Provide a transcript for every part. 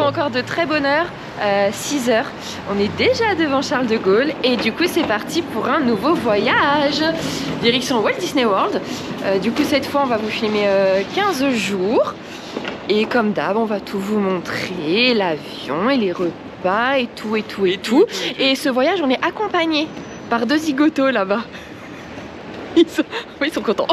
encore de très bonne heure, 6 h. On est déjà devant Charles de Gaulle et du coup c'est parti pour un nouveau voyage. Direction Walt Disney World. Du coup cette fois on va vous filmer 15 jours. Et comme d'hab, on va tout vous montrer, l'avion et les repas et tout et tout et tout. Et ce voyage, on est accompagné par 2 zigotos là-bas. Ils sont contents.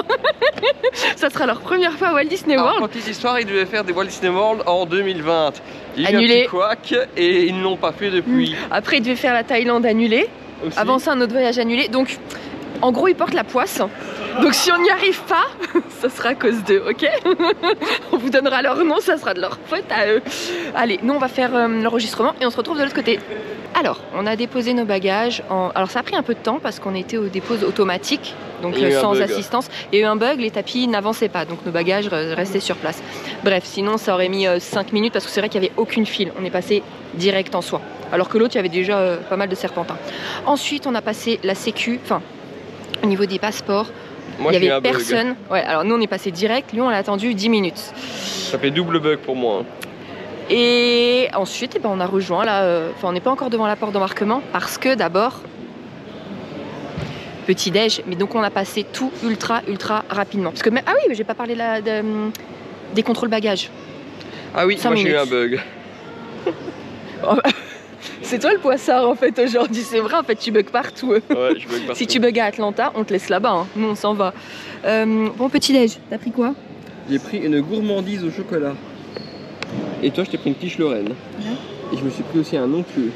Ça sera leur première fois à Walt Disney World. Alors, petite histoire, ils devaient faire des Walt Disney World en 2020. Il y a eu annulé. un petit couac et ils ne l'ont pas fait depuis. Après, ils devaient faire la Thaïlande annulée. Aussi. Avant ça, un autre voyage annulé. Donc, en gros, ils portent la poisse. Donc, si on n'y arrive pas, ça sera à cause d'eux, ok? On vous donnera leur nom, ça sera de leur faute à eux. Allez, nous, on va faire l'enregistrement et on se retrouve de l'autre côté. Alors, on a déposé nos bagages. Alors, ça a pris un peu de temps parce qu'on était au dépôt automatique, donc sans assistance. Il y a eu un bug, les tapis n'avançaient pas, donc nos bagages restaient sur place. Bref, sinon, ça aurait mis 5 minutes parce que c'est vrai qu'il n'y avait aucune file. On est passé direct en soi. Alors que l'autre, il y avait déjà pas mal de serpentins. Ensuite, on a passé la sécu, enfin, au niveau des passeports. Moi, il n'y avait personne. Ouais, alors nous, on est passé direct. Lui, on a attendu 10 minutes. Ça fait double bug pour moi. Et ensuite, eh ben, on a rejoint là. Enfin, on n'est pas encore devant la porte d'embarquement parce que d'abord, petit déj. Mais donc, on a passé tout ultra rapidement. Parce que ah oui, mais j'ai pas parlé là des contrôles bagages. Ah oui, moi j'ai eu un bug. C'est toi le poissard en fait aujourd'hui, c'est vrai en fait tu bugs partout. Ouais, je bug partout. Si tu bugs à Atlanta, on te laisse là-bas, hein. Nous on s'en va. Bon petit déj, t'as pris quoi? J'ai pris une gourmandise au chocolat. Et toi je t'ai pris une quiche Lorraine. Et je me suis pris aussi un onctueux.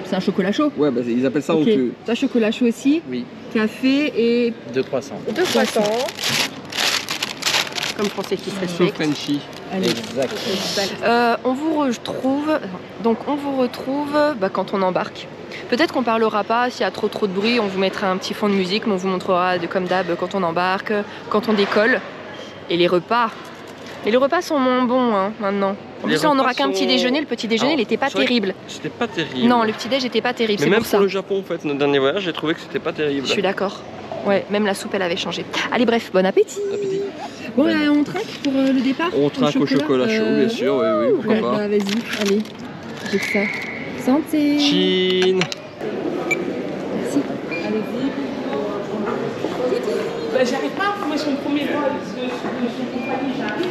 C'est un chocolat chaud? Ouais, bah, ils appellent ça onctueux. Toi chocolat chaud aussi? Oui. Café et... 2 croissants. 2 croissants. Comme français qui se respecte. Frenchy. Exactement. On vous retrouve, quand on embarque. Peut-être qu'on parlera pas, s'il y a trop de bruit, on vous mettra un petit fond de musique, mais on vous montrera comme d'hab quand on embarque, quand on décolle. Et les repas. Et les repas sont moins bons hein, maintenant. En plus là on n'aura qu'un petit déjeuner, le petit déjeuner il n'était pas terrible. C'était pas terrible. Non, le petit déj n'était pas terrible, mais même pour ça. le Japon en fait, notre dernier voyage, j'ai trouvé que c'était pas terrible. Je suis d'accord. Ouais, même la soupe elle avait changé. Allez bref, bon appétit. Appétit. Bon, on traque pour le départ. On traque au chocolat chaud, bien sûr, oui, pourquoi pas. Bah, vas-y, allez, j'ai ça. Santé. Chine. Merci. Allez-y. Bah, j'arrive pas à trouver son premier vol parce que son compagnie j'arrive.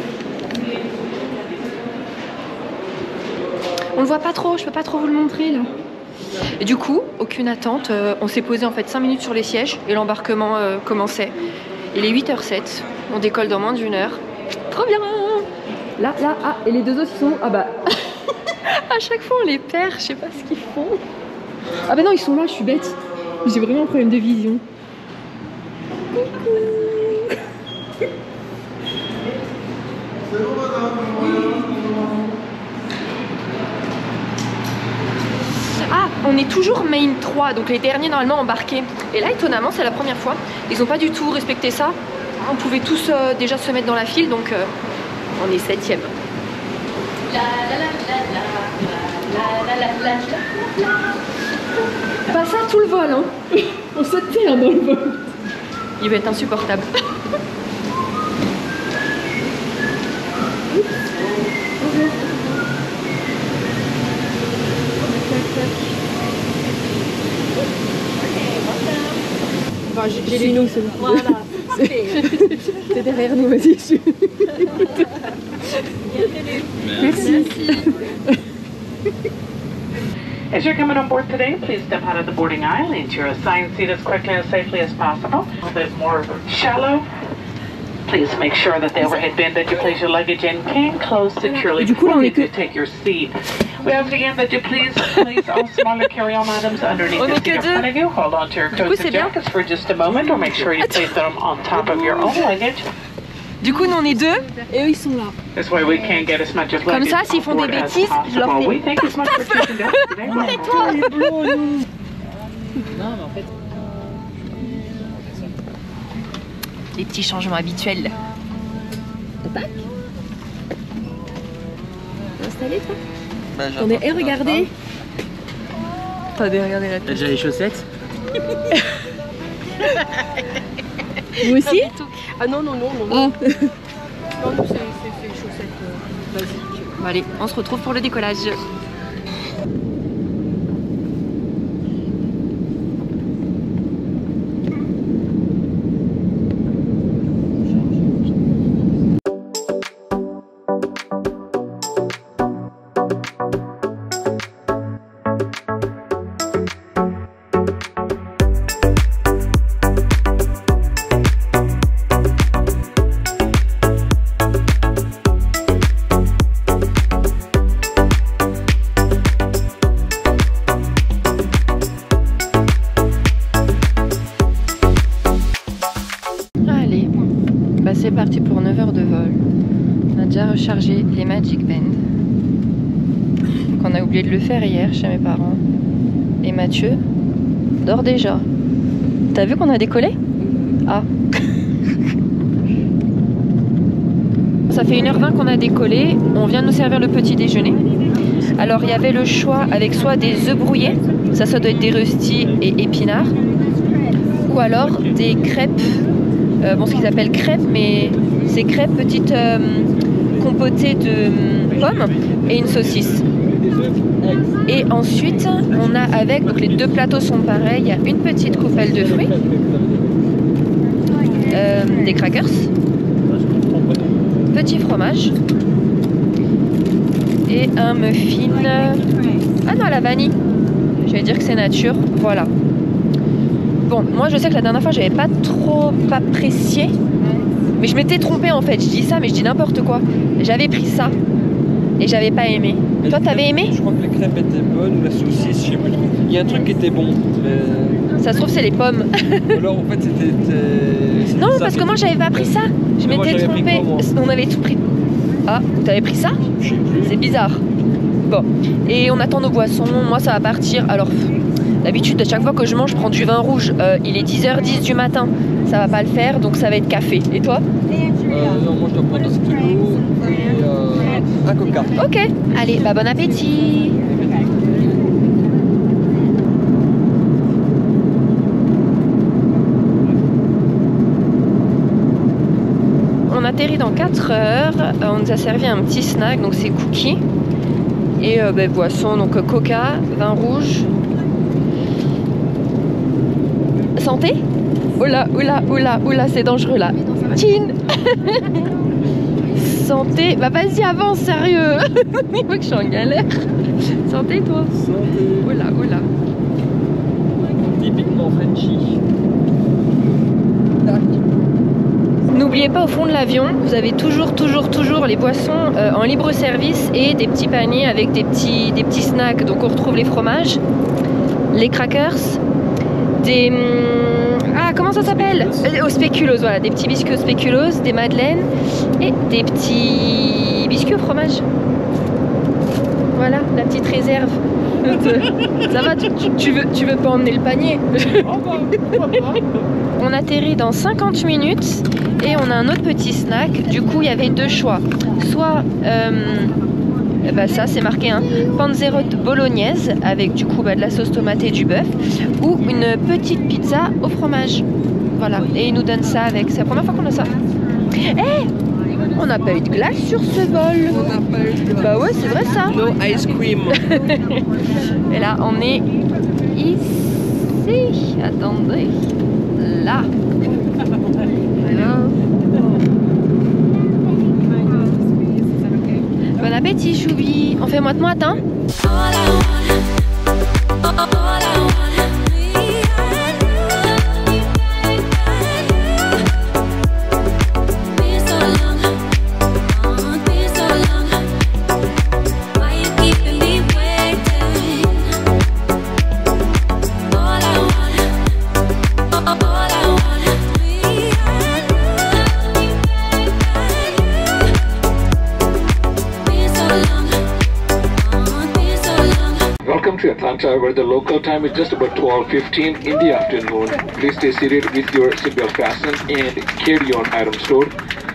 On le voit pas trop, je peux pas trop vous le montrer là. Et du coup, aucune attente, on s'est posé en fait 5 minutes sur les sièges et l'embarquement commençait. Il est 8h07, on décolle dans moins d'1 heure. Trop bien! Là, ah, et les 2 autres ils sont... Ah bah... à chaque fois on les perd, je sais pas ce qu'ils font. Ah bah non, ils sont là, je suis bête. J'ai vraiment un problème de vision. Ah, on est toujours Main 3, donc les derniers normalement embarqués. Et là, étonnamment, c'est la première fois. Ils n'ont pas du tout respecté ça. On pouvait tous déjà se mettre dans la file, donc on est 7e. Pas ça tout le vol, hein. On se perd dans le vol. Il va être insupportable. Enfin, j'ai nous, c'est bon. Voilà. T'es derrière nous, vas-y. Merci. As you're coming on board today, please step out of the boarding aisle into your assigned seat as quickly and safely as possible. A little bit more shallow. Please make sure that the overhead bin that you place your luggage in can close securely before you take your seat. We ask again that you please place all smaller carry-on items underneath the seat in front of you. Hold on to your coats and jackets for just a moment, or make sure you place them on top of your own luggage. Du coup, nous on est 2 et eux ils sont là. This way we can get as much of Comme ça, s'ils font des bêtises, je leur fais paf paf. Tais-toi. Non, mais en fait. Les petits changements habituels. Tac. T'es installé toi? Attendez, et regardez. Attendez, regardez la tête. J'ai les chaussettes. Vous aussi? Ah non, non, non, non. Oh. Non, nous c'est chaussettes basiques. Bon, allez, on se retrouve pour le décollage. C'est parti pour 9 heures de vol. On a déjà rechargé les Magic Band. On a oublié de le faire hier chez mes parents. Et Mathieu dort déjà. T'as vu qu'on a décollé? Ah. Ça fait 1h20 qu'on a décollé. On vient de nous servir le petit déjeuner. Alors il y avait le choix avec soit des œufs brouillés, ça doit être des röstis et épinards, ou alors des crêpes. Bon, ce qu'ils appellent crêpes, mais c'est crêpes petites compotées de pommes et une saucisse. Et ensuite, on a avec, donc les deux plateaux sont pareils, il y a une petite coupelle de fruits, des crackers, petit fromage et un muffin. Ah non, à la vanille. Je vais dire que c'est nature, voilà. Bon, moi je sais que la dernière fois j'avais pas trop apprécié, mais je m'étais trompée en fait. Je dis ça, mais je dis n'importe quoi. J'avais pris ça et j'avais pas aimé. Mais toi, t'avais aimé? Je crois que les crêpes étaient bonnes, la saucisse, je sais plus trop. Il y a un truc qui était bon. Mais... Ça se trouve, c'est les pommes. Ou alors en fait c'était. Non, parce que moi j'avais pas pris ça. Je m'étais trompée. On avait tout pris. Ah, t'avais pris ça? Je sais plus. C'est bizarre. Bon, et on attend nos boissons. Moi ça va partir. Alors. D'habitude, à chaque fois que je mange, je prends du vin rouge. Il est 10h10 du matin. Ça va pas le faire, donc ça va être café. Et toi? Non, moi je dois prendre un stylo et un coca. Ok. Allez, bah bon appétit. On atterrit dans 4 heures. On nous a servi un petit snack, donc c'est cookies. Et boisson, donc coca, vin rouge. Santé? Oula, oula, oula, oula, c'est dangereux là. Chin. Santé. Bah vas-y, avance, sérieux. Il faut que je suis en galère. Santé, toi? Santé. Oula, oula. Typiquement Frenchy. N'oubliez pas, au fond de l'avion, vous avez toujours les boissons en libre service et des petits paniers avec des petits snacks. Donc on retrouve les fromages, les crackers, des... Ah, comment ça s'appelle? Aux spéculoos, voilà, des petits biscuits aux spéculoos, des madeleines et des petits biscuits au fromage. Voilà, la petite réserve. Ça va, tu veux pas emmener le panier? On atterrit dans 50 minutes et on a un autre petit snack. Du coup, il y avait deux choix. Soit, ça c'est marqué, hein, panzerotte bolognaise avec du coup de la sauce tomate et du bœuf, ou une petite pizza au fromage. Voilà, et ils nous donnent ça avec. C'est la première fois qu'on a ça. On n'a pas eu de glace sur ce vol. On n'a pas eu de glace. Bah ouais, c'est vrai ça. No ice cream. Et là, on est ici. Attendez. Là. Là. Bon appétit, Choubi. On fait moite-moite, hein? To Atlanta, where the local time is just about 12:15 in the afternoon. Please stay seated with your seatbelt fastened and carry on items stored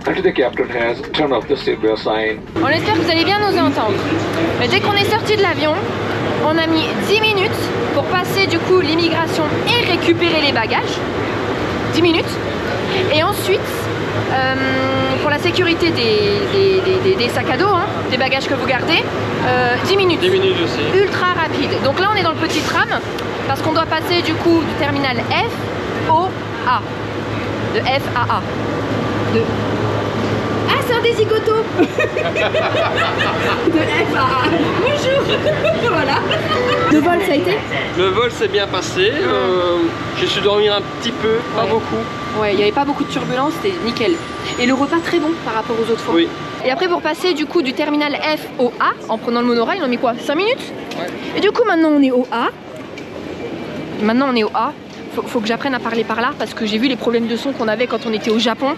until the captain has turned off the seatbelt sign. On espère que vous allez bien nous entendre. Mais dès qu'on est sorti de l'avion, on a mis 10 minutes pour passer du coup l'immigration et récupérer les bagages. 10 minutes. Et ensuite, pour la sécurité des sacs à dos, hein, des bagages que vous gardez, 10 minutes. 10 minutes aussi. Ultra rapide. Donc là on est dans le petit tram parce qu'on doit passer du coup du terminal F au A. De F à A. Ah, c'est un des zigotos. De F à A. Bonjour. Voilà. Le vol, ça a été? Le vol s'est bien passé. J'ai su dormir un petit peu, pas beaucoup. Ouais, il n'y avait pas beaucoup de turbulence, c'était nickel. Et le repas très bon par rapport aux autres fois. Oui. Et après pour passer du coup du terminal F au A, en prenant le monorail, on a mis quoi? 5 minutes? Ouais. Et du coup maintenant on est au A. Maintenant on est au A. Faut que j'apprenne à parler par là parce que j'ai vu les problèmes de son qu'on avait quand on était au Japon.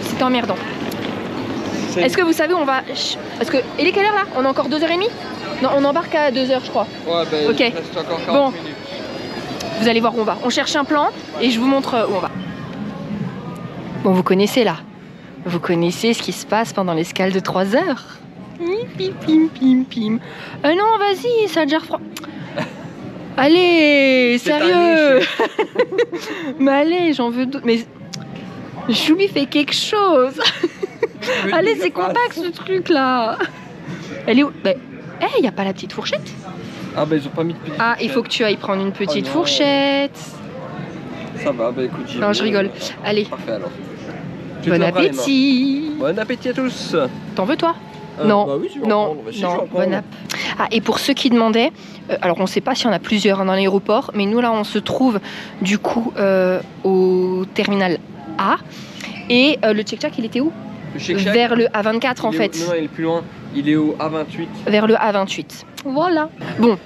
C'était emmerdant. Est-ce que vous savez où on va? Parce que, il est quelle heure là? On a encore 2h30? Non, on embarque à 2h je crois. Ouais, ben ok. il reste encore 40 bon. minutes. Vous allez voir où on va. On cherche un plan et je vous montre où on va. Bon, vous connaissez là. Vous connaissez ce qui se passe pendant l'escale de 3 heures. Pim, pim, pim, pim. Non, vas-y, ça a déjà refroidi. Allez, sérieux. Mais allez, j'en veux d'autres. Mais Choubi fait quelque chose. Allez, c'est compact ce truc là. Elle est où? Ben, il n'y a pas la petite fourchette? Ah bah ils ont pas mis de petite Ah, il faut que tu ailles prendre une petite fourchette. Ça va, bah écoute, j'y Non, vais. je rigole. Allez, Parfait alors. Tu bon te laveras les mains. appétit. Bon appétit à tous. T'en veux toi? Non, bah oui, je vais en non, prendre. Bah, si, je vais en non, prendre. bon app. Ah, et pour ceux qui demandaient, alors on ne sait pas s'il y en a plusieurs hein, dans l'aéroport, mais nous là on se trouve du coup au terminal A. Et le check-check il était où? Le Shake Shack, Vers le A24 en il est fait. Non, il est plus loin. Il est au A28. Vers le A28. Voilà. Bon,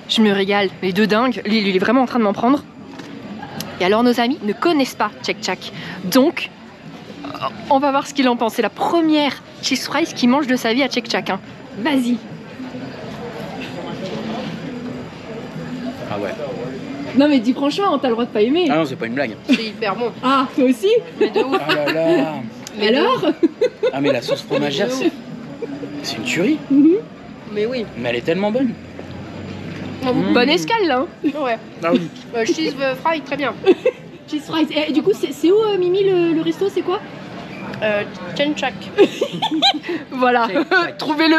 je me régale, les deux dingues. Lille, il est vraiment en train de m'en prendre. Et alors nos amis ne connaissent pas check-check. Donc, on va voir ce qu'il en pense. C'est la première cheese fries qu'il mange de sa vie à check-check. Hein. Vas-y. Ah ouais. Non mais dis franchement, t'as le droit de pas aimer. Ah non, c'est pas une blague. C'est hyper bon. Ah, toi aussi? Mais de ouf. Ah là là. Mais alors? Ah mais la sauce fromagère, c'est une tuerie. Mais oui. Mais elle est tellement bonne. Bonne escale là. Hein. Ouais. Ah oui. Cheese fry, très bien. Cheese fries. Et du coup, c'est où Mimi le resto? C'est quoi? Check-check. Voilà. Trouvez-le.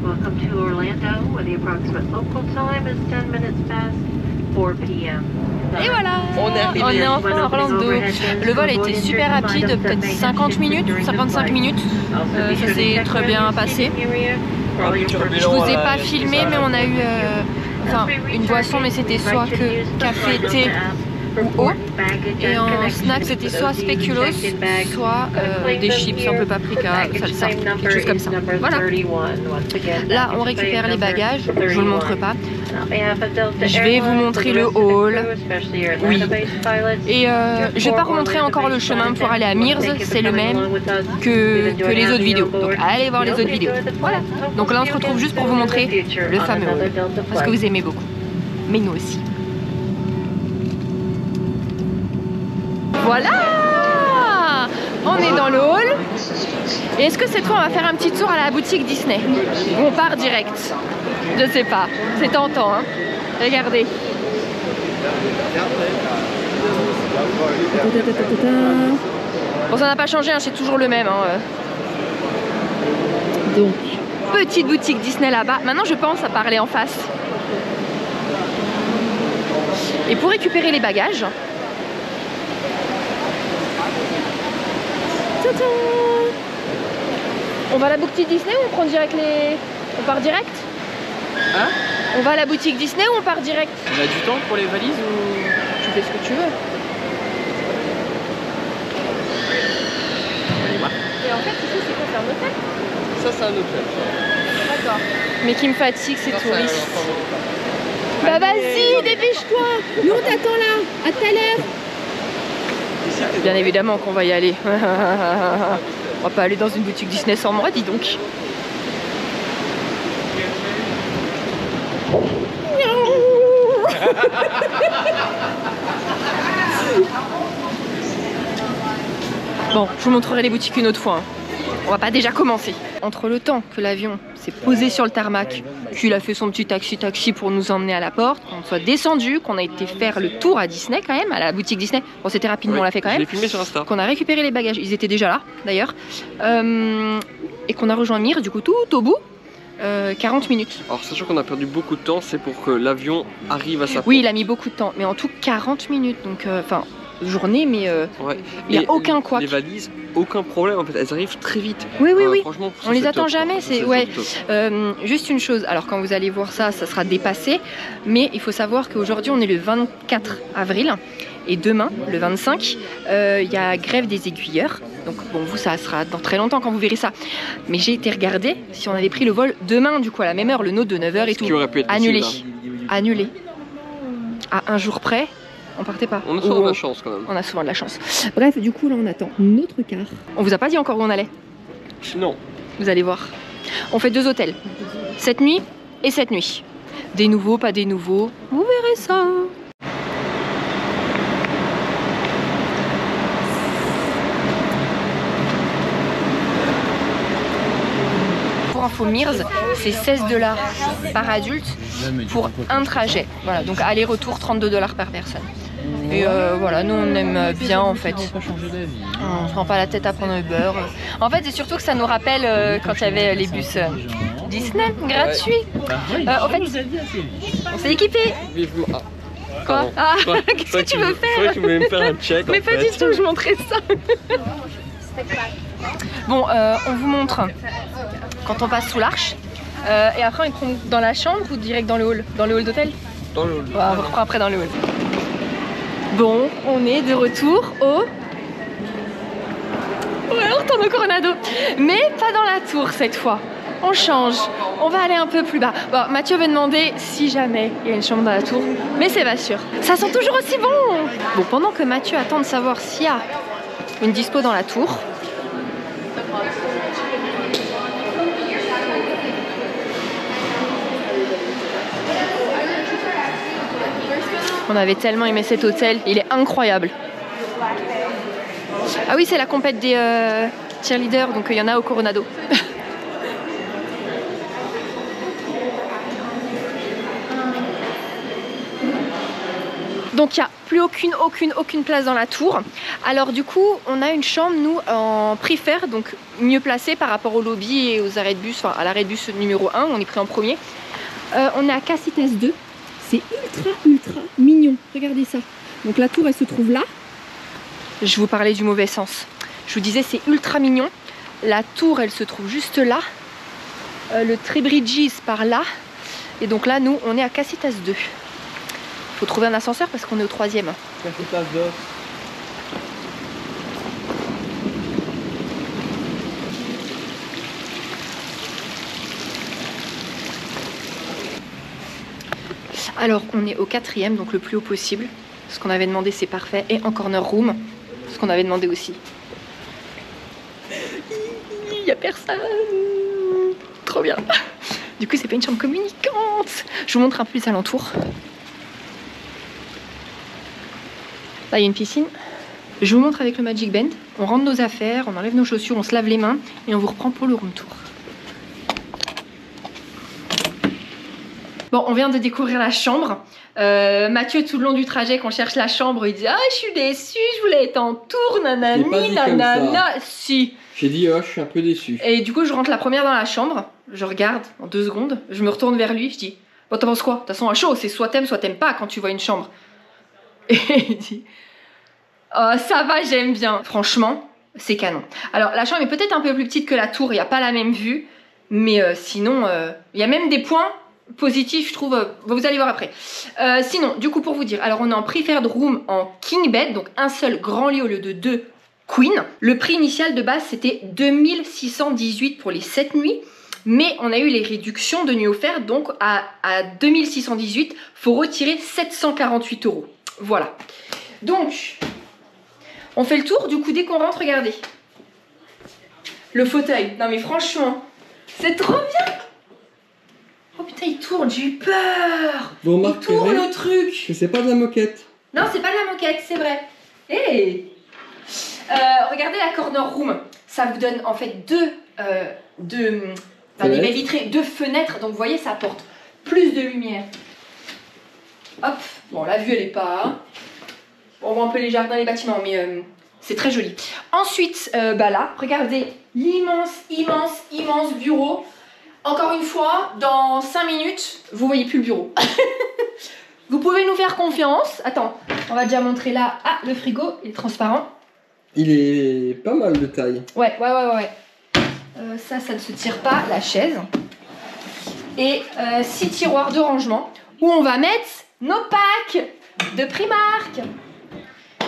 Welcome to Orlando, where the approximate local time is 10 minutes past 4 p.m. Et voilà, On est arrivé. on est enfin à Orlando. Le vol a été super rapide, peut-être 50 minutes, 55 minutes. Ça s'est très bien passé. Je vous ai pas filmé, mais on a eu enfin, une boisson, mais c'était soit que café, thé ou eau. Et en snack, c'était soit spéculoos, soit des chips, un peu paprika, salsa, quelque chose comme ça. Voilà. Là, on récupère les bagages. Je vous le montre pas. Je vais vous montrer le hall. Oui. Et je vais pas remontrer encore le chemin pour aller à Mears. C'est le même que les autres vidéos. Donc allez voir les autres vidéos. Voilà. Donc là, on se retrouve juste pour vous montrer le fameux hall. Parce que vous aimez beaucoup. Mais nous aussi. Voilà, on est dans le hall. Et est-ce que cette fois on va faire un petit tour à la boutique Disney? Ou on part direct? Je sais pas, c'est tentant hein. Regardez. Bon, ça n'a pas changé, hein, c'est toujours le même. Hein. Donc, petite boutique Disney là-bas. Maintenant, je pense à parler en face. Et pour récupérer les bagages, tadam, on va à la boutique Disney ou on prend direct les... On part direct? Hein? On va à la boutique Disney ou on part direct? On a du temps pour les valises ou... Tu fais ce que tu veux. Allez, voir. Et en fait, ici, c'est quoi? C'est un hôtel? Ça, c'est un hôtel. D'accord. Mais qui me fatigue, c'est touriste. Bah vas-y, dépêche-toi. Nous, on t'attend là. À tout à l'heure. Bien évidemment qu'on va y aller. On va pas aller dans une boutique Disney sans moi, dis donc. Bon, je vous montrerai les boutiques une autre fois. Hein. On va pas déjà commencer. Entre le temps que l'avion s'est posé sur le tarmac, qu'il a fait son petit taxi pour nous emmener à la porte, qu'on soit descendu, qu'on a été faire le tour à Disney quand même, à la boutique Disney. Bon, c'était rapidement, oui, on l'a fait quand même. Je l'ai filmé sur Insta. Qu'on a récupéré les bagages, ils étaient déjà là d'ailleurs. Et qu'on a rejoint Mir, du coup, tout au bout. 40 minutes. Alors sachant qu'on a perdu beaucoup de temps, c'est pour que l'avion arrive à sa porte. Oui, il a mis beaucoup de temps, mais en tout 40 minutes, donc enfin journée, mais ouais. il n'y a aucun couac. Les valises, aucun problème en fait, elles arrivent très vite. Oui, oui, oui. Franchement, on les attend top, jamais, c'est ouais. Juste une chose, alors quand vous allez voir ça, ça sera dépassé, mais il faut savoir qu'aujourd'hui on est le 24 avril. Et demain, le 25, il y a grève des aiguilleurs. Donc bon, vous, ça sera dans très longtemps quand vous verrez ça. Mais j'ai été regarder si on avait pris le vol demain, du coup, à la même heure, le nôtre de 9h et tout. Qui aurait pu être annulé. possible, annulé. À un jour près, on partait pas. On a souvent de la chance quand même. On a souvent de la chance. Bref, du coup, là, on attend notre car. On vous a pas dit encore où on allait? Non. Vous allez voir. On fait 2 hôtels. Cette nuit et cette nuit. Des nouveaux, pas des nouveaux. Vous verrez ça. Pour info, Mears, c'est 16 $ par adulte pour un trajet. Voilà, donc aller-retour 32 $ par personne. Et voilà, nous on aime bien en fait. On se prend pas la tête à prendre Uber. En fait, c'est surtout que ça nous rappelle quand il y avait les bus Disney gratuits. En fait, on s'est équipés. Quoi? Ah, qu'est-ce que tu veux faire? Tu voulais me faire un check. Mais pas du tout, je montrais ça. Bon, on vous montre quand on passe sous l'arche. Et après, on prend dans la chambre ou direct dans le hall? Dans le hall d'hôtel? Dans le hall. Ouais, on reprend après dans le hall. Bon, on est de retour au... Ouais, on retourne au Coronado. Mais pas dans la tour cette fois. On change. On va aller un peu plus bas. Bon, Mathieu veut demander si jamais il y a une chambre dans la tour. Mais c'est pas sûr. Ça sent toujours aussi bon. Bon, pendant que Mathieu attend de savoir s'il y a une dispo dans la tour... On avait tellement aimé cet hôtel, il est incroyable. Ah oui, c'est la compète des cheerleaders, donc il y en a au Coronado. Donc il n'y a plus aucune place dans la tour. Alors du coup, on a une chambre, nous, en préfère, donc mieux placée par rapport au lobby et aux arrêts de bus, enfin à l'arrêt de bus numéro 1, on est pris en premier. On est à Casitas 2. C'est ultra mignon, regardez ça. Donc la tour elle se trouve là. Je vous parlais du mauvais sens. Je vous disais c'est ultra mignon. La tour elle se trouve juste là. Le Tribridges par là. Et donc là nous on est à Casitas 2. Faut trouver un ascenseur parce qu'on est au 3e. Casitas 2. Alors on est au 4e, donc le plus haut possible. Ce qu'on avait demandé c'est parfait. Et en corner room, ce qu'on avait demandé aussi. Il n'y a personne. Trop bien. Du coup c'est pas une chambre communicante. Je vous montre un peu les alentours. Là il y a une piscine. Je vous montre avec le Magic Band. On rentre nos affaires, on enlève nos chaussures, on se lave les mains et on vous reprend pour le room tour. Bon, on vient de découvrir la chambre. Mathieu, tout le long du trajet, qu'on cherche la chambre, il dit ah, je suis déçue, je voulais être en tour, nanani, nanana. Si. J'ai dit oh, je suis un peu déçu. Et du coup, je rentre la première dans la chambre, je regarde en 2 secondes, je me retourne vers lui, je dis bon, t'en penses quoi? De toute façon, à chaud, c'est soit t'aimes pas quand tu vois une chambre. Et il dit oh, ça va, j'aime bien. Franchement, c'est canon. Alors, la chambre est peut-être un peu plus petite que la tour, il n'y a pas la même vue, mais sinon, il y a même des points positif, je trouve, vous allez voir après. Sinon, du coup, pour vous dire, alors on est en preferred room en king bed, donc un seul grand lit au lieu de 2 queen. Le prix initial de base, c'était 2618 pour les 7 nuits, mais on a eu les réductions de nuits offertes, donc à 2618, faut retirer 748 €. Voilà. Donc, on fait le tour, du coup, dès qu'on rentre, regardez. Le fauteuil, non mais franchement, c'est trop bien. Oh putain, il tourne, j'ai eu peur. Vous il tourne le truc. Que c'est pas de la moquette. Non, c'est pas de la moquette, c'est vrai. Hey. Regardez la corner room. Ça vous donne en fait des baies vitrées, 2 fenêtres. Donc vous voyez, ça apporte plus de lumière. Hop. Bon, la vue, elle est pas... Hein. On voit un peu les jardins, les bâtiments, mais c'est très joli. Ensuite, là, regardez l'immense bureau. Encore une fois, dans 5 minutes, vous voyez plus le bureau. Vous pouvez nous faire confiance. Attends, on va déjà montrer là. Ah, le frigo, il est transparent. Il est pas mal de taille. Ouais. Ça ne se tire pas, la chaise. Et 6 tiroirs de rangement où on va mettre nos packs de Primark.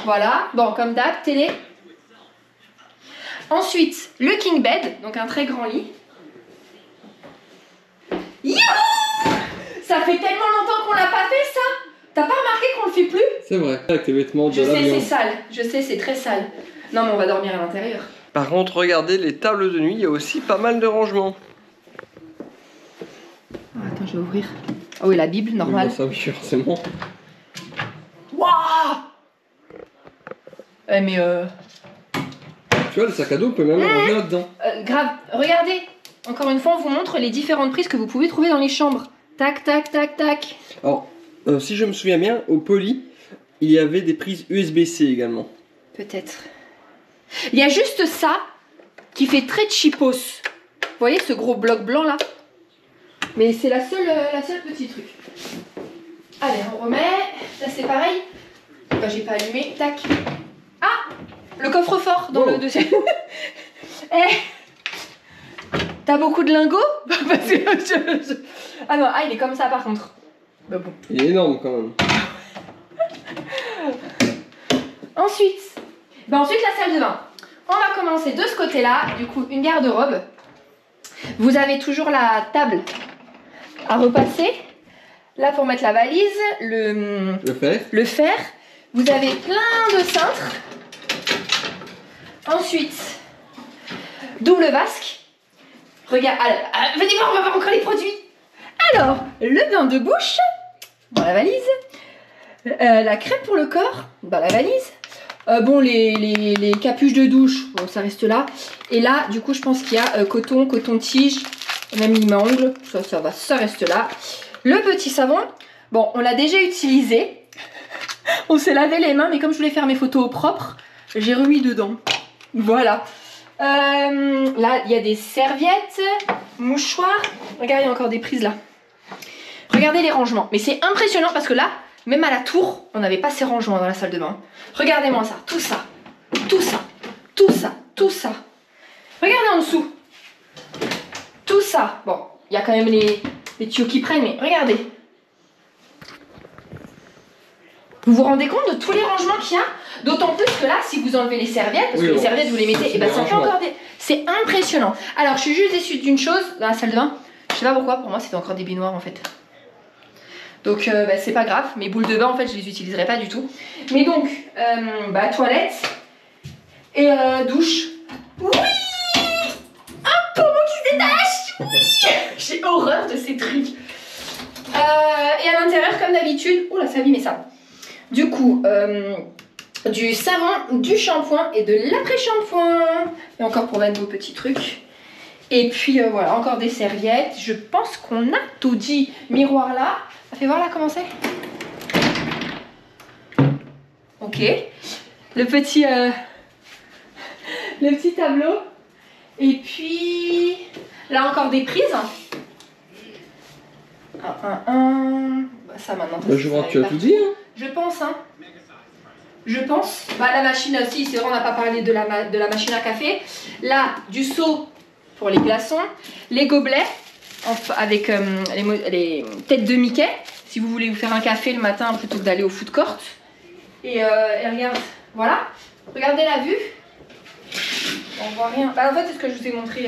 Voilà, bon, comme d'hab, télé. Ensuite, le king bed, donc un très grand lit. Youhou! Ça fait tellement longtemps qu'on l'a pas fait, ça. T'as pas remarqué qu'on le fait plus? C'est vrai, avec tes vêtements de l'avion. Je sais, c'est sale. Je sais, c'est très sale. Non, mais on va dormir à l'intérieur. Par contre, regardez les tables de nuit, il y a aussi pas mal de rangements. Oh, attends, je vais ouvrir. Ah oui, la Bible, normal. Oui, ça, oui, forcément. Waouh! Mais Tu vois, le sac à dos, on peut même le ranger là-dedans. Grave, regardez. Encore une fois, on vous montre les différentes prises que vous pouvez trouver dans les chambres. Tac, tac, tac, tac. Alors, si je me souviens bien, au Poly, il y avait des prises USB-C également. Peut-être. Il y a juste ça qui fait très cheapos. Vous voyez ce gros bloc blanc là? Mais c'est la seule petite truc. Allez, on remet. Là, c'est pareil. Bah, j'ai pas allumé. Tac. Ah! Le coffre-fort dans le deuxième. T'as beaucoup de lingots? Parce que ah non, il est comme ça par contre. Bah bon. Il est énorme quand même. Ensuite, la salle de bain. On va commencer de ce côté-là. Du coup, une garde-robe. Vous avez toujours la table à repasser. Là pour mettre la valise, le fer. Vous avez plein de cintres. Ensuite, double vasque. Regarde, venez voir, on va voir encore les produits. Alors, le bain de bouche dans la valise. La crème pour le corps dans la valise. Bon, les capuches de douche, bon, ça reste là. Et là, du coup, je pense qu'il y a coton-tige, même lime-ongles, ça reste là. Le petit savon, bon, on l'a déjà utilisé. On s'est lavé les mains, mais comme je voulais faire mes photos au propre, j'ai remis dedans. Voilà. Là, il y a des serviettes, mouchoirs. Regardez, il y a encore des prises là. Regardez les rangements. Mais c'est impressionnant parce que là, même à la tour, on n'avait pas ces rangements dans la salle de bain. Regardez-moi ça, tout ça, tout ça, tout ça, tout ça. Regardez en dessous. Tout ça. Bon, il y a quand même les tuyaux qui prennent, mais regardez. Vous vous rendez compte de tous les rangements qu'il y a? D'autant plus que là, si vous enlevez les serviettes, parce que les serviettes, vous les mettez, et ben ça fait encore des... C'est impressionnant. Alors, je suis juste déçue d'une chose dans la salle de bain. Je sais pas pourquoi, pour moi, c'était encore des baignoires en fait. Donc, c'est pas grave. Mes boules de bain, en fait, je les utiliserai pas du tout. Mais donc, toilette et douche. Oui! Un pommeau qui se détache! Oui! J'ai horreur de ces trucs. Et à l'intérieur, comme d'habitude... Oula, ça abîme ça. Du coup, du savon, du shampoing et de l'après-shampoing. Et encore pour mettre vos petits trucs. Et puis voilà, encore des serviettes. Je pense qu'on a tout dit. Miroir là. Ça fait voir là comment c'est. Ok. Le petit tableau. Et puis là encore des prises. Bah, ça maintenant. Je vois que tu as tout dit. Hein. Je pense, hein. Je pense. Bah, la machine aussi, c'est vrai, on n'a pas parlé de la machine à café. Là, du seau pour les glaçons. Les gobelets avec les têtes de Mickey. Si vous voulez vous faire un café le matin plutôt que d'aller au food court. Et regarde, voilà. Regardez la vue. On voit rien. Bah, en fait, c'est ce que je vous ai montré.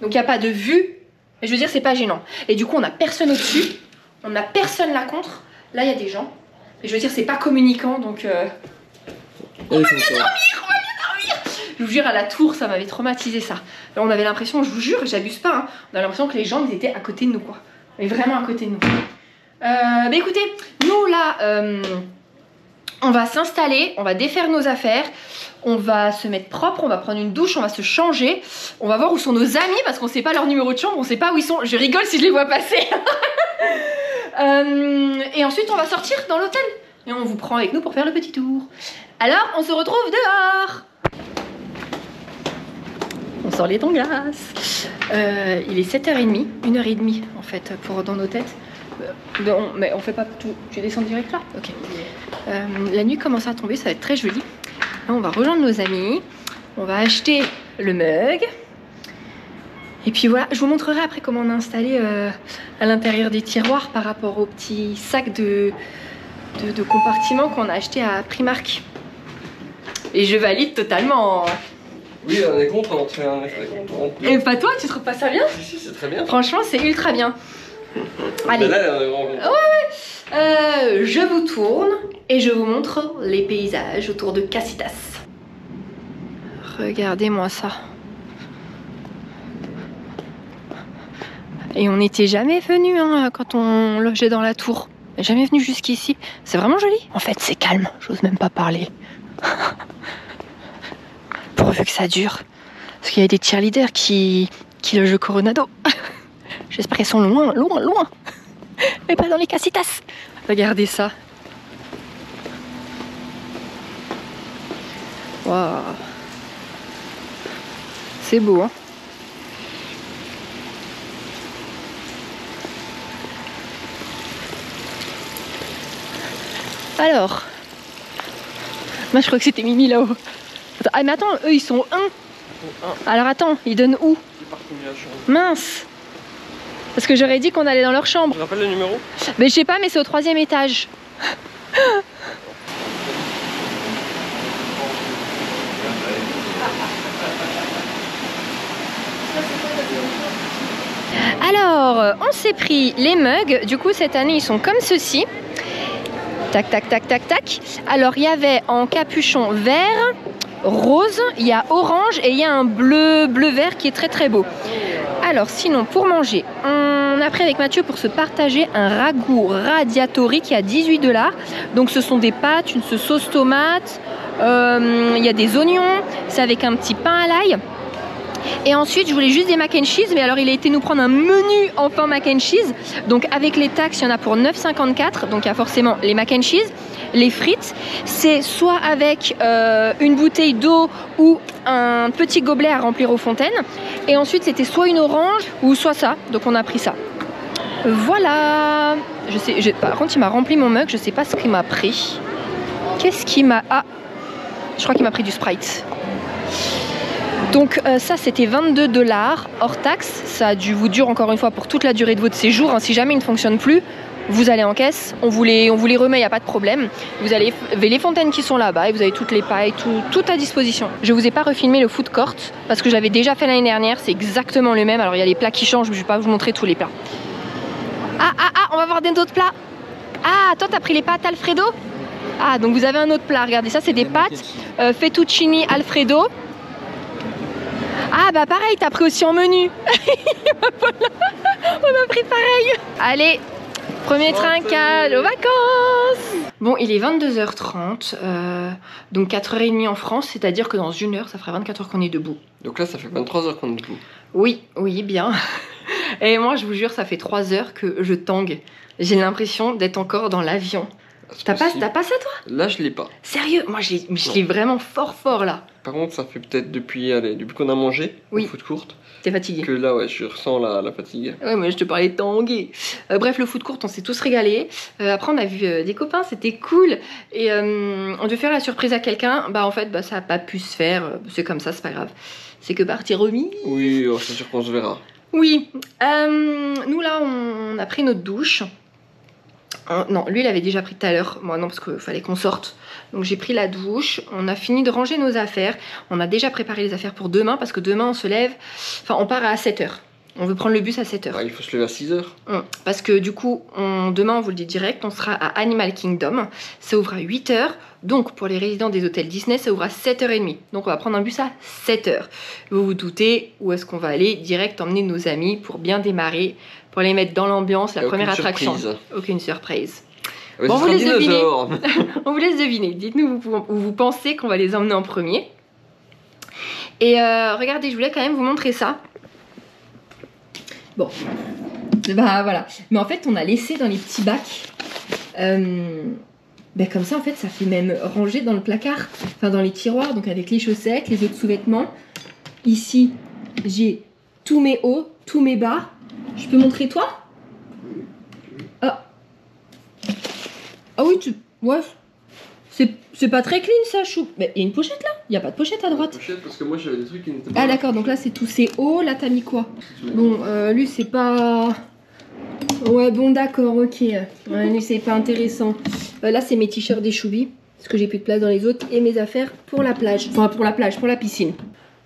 Donc, il n'y a pas de vue. Mais je veux dire, c'est pas gênant. Et du coup, on n'a personne au-dessus. On n'a personne là contre. Là, il y a des gens. Et je veux dire, c'est pas communicant, donc... On va bien dormir, on va bien dormir. Je vous jure, à la tour, ça m'avait traumatisé, ça. Là, on avait l'impression, je vous jure, j'abuse pas, hein, on avait l'impression que les gens, ils étaient à côté de nous, quoi. Mais vraiment à côté de nous. Bah écoutez, nous, là, on va s'installer, on va défaire nos affaires, on va se mettre propre, on va prendre une douche, on va se changer, on va voir où sont nos amis, parce qu'on sait pas leur numéro de chambre, on sait pas où ils sont. Je rigole si je les vois passer. Et ensuite on va sortir dans l'hôtel et on vous prend avec nous pour faire le petit tour. Alors on se retrouve dehors. On sort les tangas. Il est 7h30, 1h30 en fait dans nos têtes. Mais on fait pas tout. Tu descends direct là. Ok. La nuit commence à tomber, ça va être très joli. Là, on va rejoindre nos amis. On va acheter le mug. Et puis voilà, je vous montrerai après comment on a installé à l'intérieur des tiroirs par rapport au petit sac de compartiments qu'on a acheté à Primark. Et je valide totalement. Oui, on est content, on est très content. Et pas toi, tu trouves pas ça bien? Si, c'est très bien. Franchement, c'est ultra bien. Allez. Là, on est vraiment content. Je vous tourne et je vous montre les paysages autour de Casitas. Regardez-moi ça. Et on n'était jamais venu hein, quand on logeait dans la tour. On n'est jamais venu jusqu'ici. C'est vraiment joli. En fait, c'est calme. J'ose même pas parler. Pourvu que ça dure. Parce qu'il y a des cheerleaders qui logent au Coronado. J'espère qu'ils sont loin, loin, loin. Mais pas dans les Casitas. Regardez ça. Waouh. C'est beau, hein. Alors, moi je crois que c'était Mimi là-haut. Ah mais attends, eux ils sont 1. Alors attends, ils donnent où? Mince. Parce que j'aurais dit qu'on allait dans leur chambre. Tu te rappelles le numéro? Mais je sais pas, mais c'est au 3e étage. Alors, on s'est pris les mugs. Du coup, cette année, ils sont comme ceci. Tac, tac, tac, tac, tac. Alors, il y avait en capuchon vert, rose, il y a orange et il y a un bleu-vert qui est très très beau. Alors, sinon, pour manger, on a pris avec Mathieu pour se partager un ragoût radiatori qui a 18 $. Donc, ce sont des pâtes, une sauce tomate, il y a des oignons, c'est avec un petit pain à l'ail. Et ensuite je voulais juste des mac and cheese, mais alors il a été nous prendre un menu enfin mac and cheese. Donc avec les taxes il y en a pour 9,54 €. Donc il y a forcément les mac and cheese, les frites. C'est soit avec une bouteille d'eau ou un petit gobelet à remplir aux fontaines. Et ensuite c'était soit une orange ou soit ça. Donc on a pris ça. Voilà. Par contre il m'a rempli mon mug, je sais pas ce qu'il m'a pris. Qu'est-ce qu'il m'a... Ah, je crois qu'il m'a pris du Sprite. Donc ça c'était 22 $ hors taxe. Ça vous dure encore une fois pour toute la durée de votre séjour. Hein. Si jamais il ne fonctionne plus, vous allez en caisse, on vous les remet, il n'y a pas de problème. Vous avez les fontaines qui sont là-bas et vous avez toutes les pailles, tout à disposition. Je vous ai pas refilmé le food court parce que j'avais déjà fait l'année dernière, c'est exactement le même. Alors il y a les plats qui changent, mais je vais pas vous montrer tous les plats. Ah, on va voir d'autres plats. Ah, toi t'as pris les pâtes Alfredo? Ah, donc vous avez un autre plat, regardez ça, c'est des pâtes fettuccini Alfredo. Ah bah pareil, t'as pris aussi en menu. Voilà, on a pris pareil. Allez, premier trinquage aux vacances. Bon, il est 22h30, donc 4h30 en France, c'est-à-dire que dans 1 heure, ça fera 24 heures qu'on est debout. Donc là, ça fait 23 heures qu'on est debout. Oui, oui, bien. Et moi, je vous jure, ça fait 3 heures que je tangue. J'ai l'impression d'être encore dans l'avion. T'as pas ça, toi? Là, je l'ai pas. Sérieux? Moi, je l'ai vraiment fort, là. Par contre, ça fait peut-être depuis qu'on a mangé, oui. au foot court. T'es fatigué. Que là, ouais, je ressens la fatigue. Ouais, mais je te parlais de tanguer. Bref, le foot court, on s'est tous régalés. Après, on a vu des copains, c'était cool. Et on devait faire la surprise à quelqu'un. Bah, en fait, bah, ça a pas pu se faire. C'est comme ça, c'est pas grave. C'est que partie remis. Oui, c'est sûr qu'on se verra. Oui. Nous, là, on a pris notre douche. Non, lui il avait déjà pris tout à l'heure, moi non parce qu'il fallait qu'on sorte. Donc j'ai pris la douche, on a fini de ranger nos affaires. On a déjà préparé les affaires pour demain parce que demain on se lève, enfin on part à 7h. On veut prendre le bus à 7h. Ouais, il faut se lever à 6h. Parce que du coup, demain on vous le dit direct, on sera à Animal Kingdom. Ça ouvre à 8h. Donc pour les résidents des hôtels Disney, ça ouvre à 7h30. Donc on va prendre un bus à 7h. Vous vous doutez où est-ce qu'on va aller? Direct emmener nos amis pour bien démarrer, pour les mettre dans l'ambiance, la première attraction. Aucune surprise. Ouais, bon, on vous laisse deviner. On vous laisse deviner. Dites-nous où vous pensez qu'on va les emmener en premier. Et regardez, je voulais quand même vous montrer ça. Bon, bah voilà. Mais en fait, on a laissé dans les petits bacs. Ben comme ça, en fait, ça fait même ranger dans le placard. Enfin, dans les tiroirs, donc avec les chaussettes, les autres sous-vêtements. Ici, j'ai tous mes hauts, tous mes bas. Je peux montrer toi? Ah. Ah oui, ouais. C'est pas très clean ça, chou. Mais il y a une pochette là? Il n'y a pas de pochette à droite. Pochette parce que moi j'avais des trucs qui n'étaient pas. Ah d'accord, donc là c'est tous ces hauts, là t'as mis quoi? Bon, lui c'est pas... Ouais bon d'accord, ok. Ouais, lui c'est pas intéressant. Là c'est mes t-shirts des choubis, parce que j'ai plus de place dans les autres, et mes affaires pour la plage. Enfin pour la plage, pour la piscine.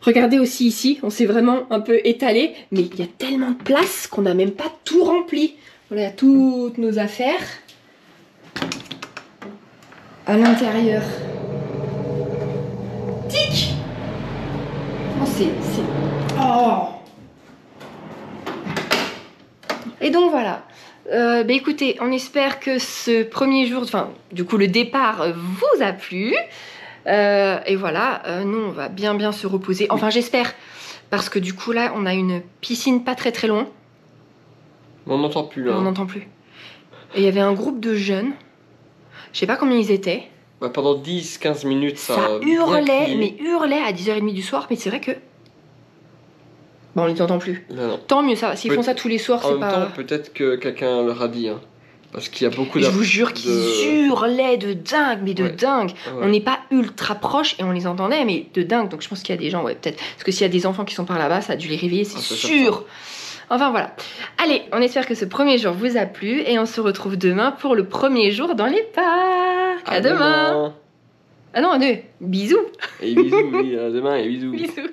Regardez aussi ici, on s'est vraiment un peu étalé, mais il y a tellement de place qu'on n'a même pas tout rempli. Voilà, il y a toutes nos affaires. À l'intérieur. Tic! Oh, Oh! Et donc voilà. Bah écoutez, on espère que ce premier jour, enfin, du coup, le départ vous a plu. Et voilà, nous, on va bien se reposer. Enfin, j'espère. Parce que du coup, là, on a une piscine pas très loin. On n'entend plus là. On n'entend plus. Et il y avait un groupe de jeunes. Je sais pas combien ils étaient. Bah, pendant 10-15 minutes, ça hurlait, mais hurlait à 10h30 du soir. Mais c'est vrai que... Bon, on les entend plus. Non. Tant mieux, ça. S'ils font ça tous les soirs, c'est pas... En même temps, peut-être que quelqu'un leur a dit. Hein. Parce qu'il y a beaucoup Je vous jure qu'ils hurlaient de dingue, mais de dingue. Ouais. On n'est pas ultra proche et on les entendait, mais de dingue. Donc je pense qu'il y a des gens, ouais, peut-être. Parce que s'il y a des enfants qui sont par là-bas, ça a dû les réveiller, c'est sûr. Enfin voilà. Allez, on espère que ce premier jour vous a plu et on se retrouve demain pour le premier jour dans les parcs. À demain. Ah non, à deux. Bisous. Et bisous, oui, à demain et bisous. Bisous.